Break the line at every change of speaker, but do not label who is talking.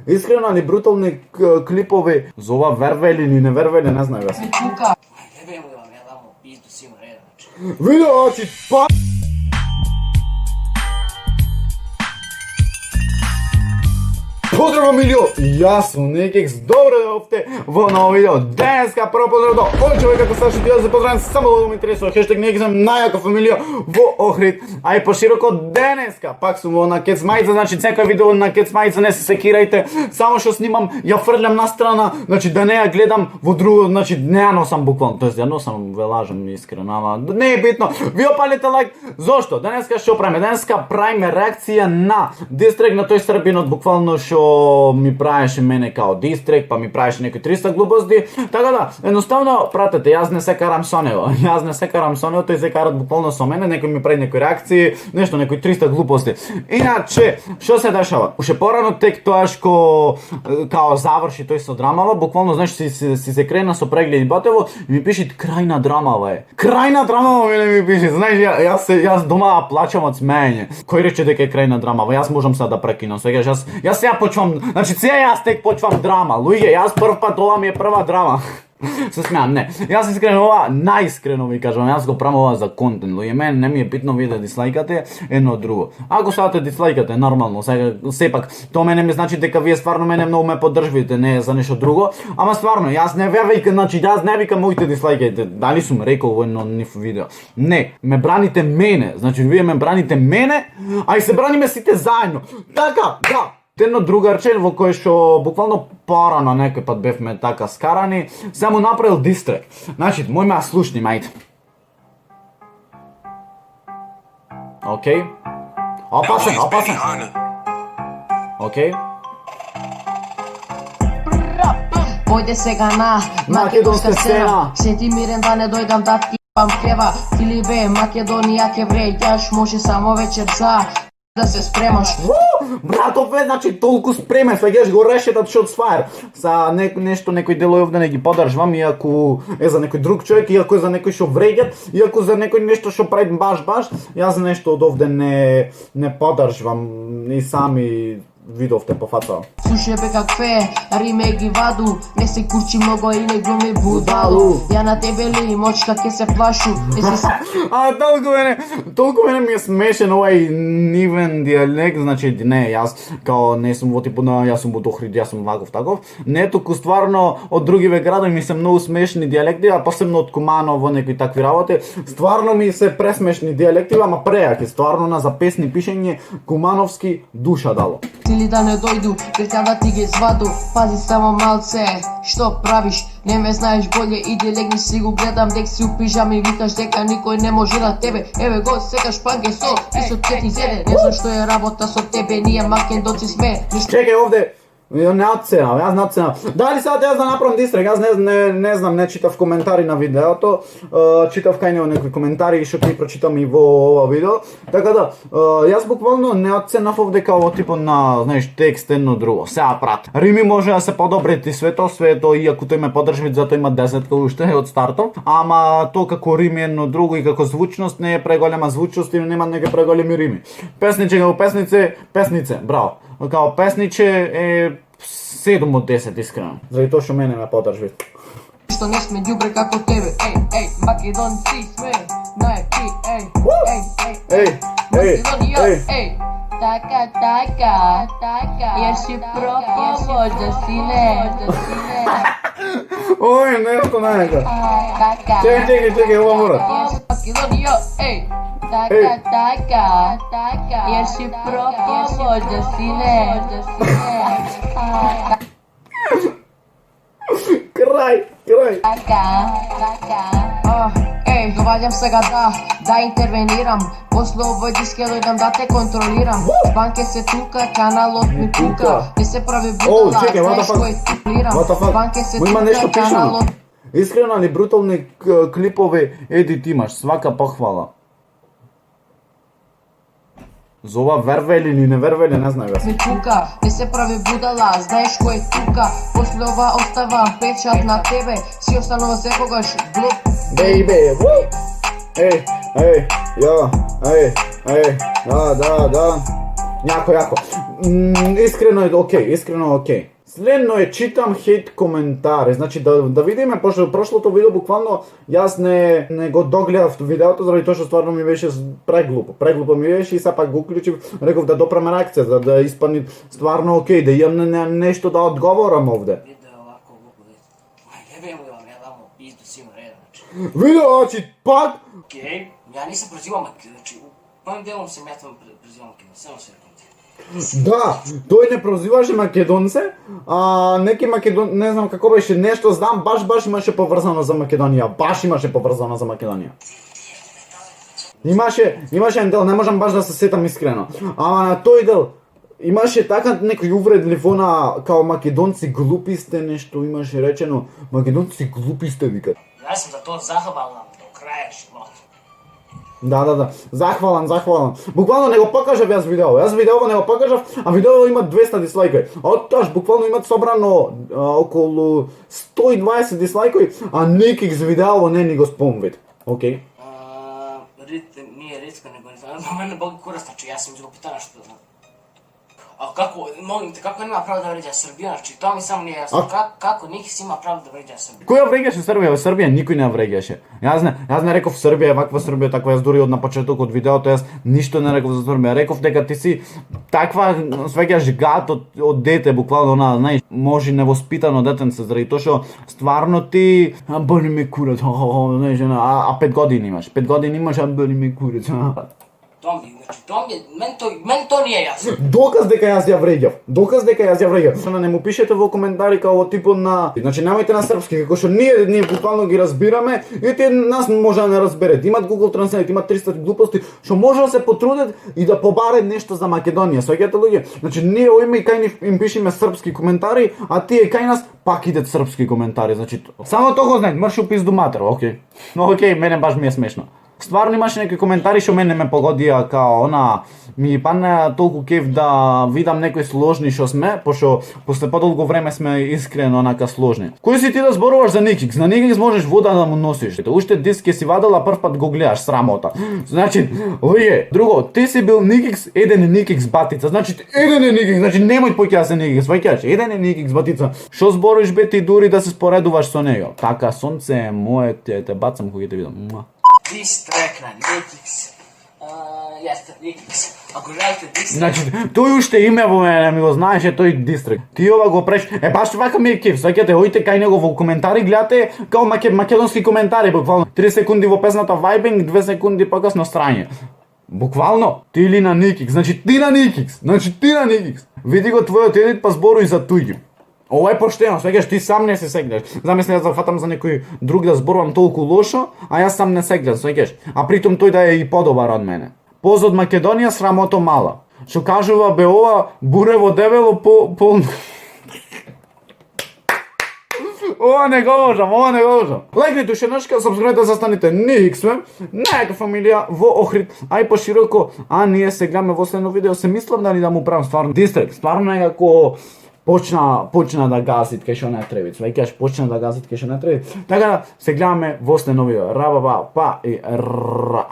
Искрено ли брутални клипови за ова верва или не верва или не знам јас.
Тука. Тебе му да ја дам пизду си му реда.
Видео, значи па Поздрав Милио, јас сум Некекс, добро дојдовте во ново видео. Денеска прво поздрав до овој човек како Сашо, ја се поздравам само да ми интересува хештег Некекс, најака фамилија во Охрид, а и пошироко денеска пак сум во на Кец Мајца, значи секој видео на Кец Мајца не се секирајте, само што снимам ја фрлям на страна, значи да не ја гледам во друго, значи не ја носам буквално, тоест ја носам, ве лажам искрено, ама не е битно. Ви опалите лайк, зошто? Денеска што правиме? Денеска правиме реакција на дистрек на тој Србинот буквално што ми правеше мене као дистрек, па ми правеше некои 300 глупости. Така да, едноставно пратете, јас не се карам со него. Јас не се карам со него, тој се карат буквално со мене, некој ми прави некои реакции, нешто, некои 300 глупости. Иначе, што се дешава? Уште порано тек тоа што као заврши тој со драмава, буквално знаеш си се крена со прегледи батево и ми пиши крај на драмава е. Крај на драмава ми пиши. Знаеш, јас дома плачам од смеење. Кој рече дека е крај на драмава? Јас можам сега да прекинам. Сега јас сега почвам, значи сега јас тек почвам драма. Луѓе, јас прв пат ова ми е прва драма. Се смеам, не. Јас искрено ова, најискрено ви кажам, јас го правам ова за контент. Луѓе, мене не ми е битно ви да дислайкате едно друго. Ако сакате дислайкате, нормално, сега сепак тоа мене ми значи дека вие стварно мене многу ме поддржувате, не за нешто друго, ама стварно јас не викам, значи јас не викам моите дислайкајте. Дали сум рекол во едно нив видео? Не, ме браните мене. Значи вие ме браните мене, а и се браниме сите заедно. Така, да. Едно другарче во кој што буквално порано некој пат бевме така скарани, само направил дистрек. Значи, мој ме слушни, мајте. Океј. Опасен. Океј.
Појде сега на македонска сцена. Сети мирен да не дојдам да ти пам кева. Филибе, Македонија ке вреќаш, може само вечер за да се спремаш.
Братове, значи толку спремен, сваѓаш го решетат шот фаер. За нешто некои делови овде не ги поддржвам, иако е за некој друг човек, иако е за некој што вреѓат, иако за некој нешто што прави баш, јас за нешто од овде не поддржвам, и сами видовте по фаца.
Слушај бе какве, риме ги ваду, не се курчи много и не глуми будалу. Ја на тебе ли мочка ке се плашу,
А толку мене ми е смешен овај нивен диалект, значи не, јас као не сум во типу на јас сум од Охрид, јас сум ваков таков. Не, туку стварно од другиве градови ми се многу смешни диалекти, а посебно од Куманово некои такви работи. Стварно ми се пресмешни диалекти, ама прејаки, стварно на за песни пишење кумановски душа дало.
Или да не дојду, ќе да ти ги зваду. Пази само малце, што правиш? Не ме знаеш боле, иди легни си го гледам, дек си у пижами и викаш дека никој не може на тебе. Еве го, секаш панге со, и со чети зеде. Не знам што е работа со тебе, ние македонци сме.
Чекај овде, не оценав, јас не оценав. Дали сега јас да направам дистрек, јас не знам, не читав коментари на видеото, читав кај него некои коментари што ќе прочитам и во ова видео. Така да, јас буквално не оценав овде као типо на, знаеш, текст едно друго. Сега прат. Рими може да се подобрит и свето, иако тој ме поддржви, затоа има 10 уште од стартов, ама тоа како рими едно друго и како звучност не е преголема звучност и нема некои преголеми рими. Песниче како песнице, браво. Као песниче е 7 од 10 искрено. Заради тоа што мене ме поддржви.
Што не сме ѓубре како тебе. Македонци сме најпи. Така. Јер си проповоđ да си не.
Ој, нешто најка. Чекај, ова мора.
Македонија, Така. Јер си проповоđ да си не.
Крај.
Така. Доваѓам сега да интервенирам. После овој диск ќе дојдам да те контролирам. Банке се тука, каналот ми пука. Не се прави будала, знаеш кој типлирам. Банке се тука, каналот.
Искрено ли брутални клипови едит имаш, свака похвала. За ова верва или не верва или не знам јас.
Ми тука, не се прави будала, знаеш кој е тука. После ова остава печат на тебе, си останува секогаш глуп.
Baby, да. Јако. Искрено е окей. Следно е читам хейт коментари. Значи да видиме, пошто прошлото видео буквално јас не го догледав видеото заради тоа што стварно ми беше преглупо. Преглупо ми беше и сапак го уклучив, реков да допрема реакција, за да испадне стварно окей, да имам нешто да одговорам овде.
Видео овако глупо да Jebem li vam, ja damo pizdu svima redom, znači.
Видео, значи пак
Okej, ja nisam prozival Makedoniju, znači u prvim delom sam ja tamo prozival Makedoniju, samo se rekom ti.
да, тој не прозиваше македонце, а неки не знам како беше, нешто знам, баш имаше поврзано за Македонија, Имаше еден дел, не можам баш да се сетам искрено, ама на тој дел имаше така некој увредлив као македонци глупи сте, нешто имаше речено, македонци глупи сте, викат.
Ja sam za to zahvalan do kraja života.
Да. Захвалам. Буквално не го покажав јас видео. Јас видео не го покажав, а видео има 200 дислайкови. Од тоа буквално имат собрано околу 120 дислайкови, а никих за видео не ни го спомнет. Окей.
Nije Ritska, nego ne znam, mene boli kurac, znači ja sam izgubio pitanje što znam. A kako, molim te, kako nema pravo da vređa Srbija, znači to mi samo nije jasno, kako Nikis ima pravo da vređa Srbija?
Кој ја вреѓаше Србија? Во Србија никој не ја вреѓаше. Јас не реков Србија е ваква Србија, таква јас дури од на почетокот видеото јас ништо не реков за Србија. Реков дека ти си таква свеќаш гад од дете, буквално она, знаеш, може невоспитано детенце заради тоа што стварно ти боли ме курец, знаеш, а 5 години имаш. 5 години имаш, а боли ме курец.
Meni to nije jasno.
Доказ дека јас ја вреѓав. Што не му пишете во коментари као типот на, значи немајте на српски, како што ние буквално ги разбираме и те нас може да не разберете. Имат Google Translate, имат 300 глупости што може да се потрудат и да побарат нешто за Македонија. Сваќате луѓе? Значи ние овој и кај им пишеме српски коментари, а тие кај нас пак идат српски коментари. Значи само тоа го знаат, мршу пизду матер, окей. Окей, мене баш ми е смешно. Стварно имаше некои коментари што мене ме погодија као она ми падна толку кеф да видам некои сложни што сме, пошто после подолго време сме искрено онака сложни. Кој си ти да зборуваш за Никикс? На Никикс можеш вода да му носиш. Уште диск ќе си вадела прв пат го гледаш срамота. Значи, луѓе, друго, ти си бил Никикс, еден Никикс батица. Значи, еден е Никикс, значи немој поќе да се Никикс, сваќаш? Еден е Никикс батица. Што збориш бе ти дури да се споредуваш со него? Така сонце е мое, те бацам кога ќе те видам.
Distrek na Nikix. Jeste, Nikix. Ako želite Distrek...
Значи, тој уште име во мене ми го знаеше тој Дистрек. Ти ова го преш. Баш вака ми е кеф. Сваќате, ојте кај него во коментари, гледате као македонски коментари, буквално 3 секунди во песната Vibing, 2 секунди покасно страње. Буквално, ти или на Никикс. Значи ти на Никикс. Види го твојот едит па зборуј за туѓи. Ова е поштено, свеќаш ти сам не се сегнеш. Замисли да фатам за некој друг да зборувам толку лошо, а јас сам не сегнам, свеќаш. А притом тој да е и подобар од мене. Поз од Македонија, срамото мала. Што кажува бе ова, бурево дебело по... Ова не го можам. Лайкнете уште нешка, сабскрајбнете, застанете Никикс, најака фамилија во Охрид, а и пошироко, а ние се гледаме во следно видео, се мислам дали да му правам стварно Дистрек, стварно некако почна да газит кај што не треба. Сваќаш, почна да газит кај што не треба. Така се гледаме во следно видео. Раба, па и ра.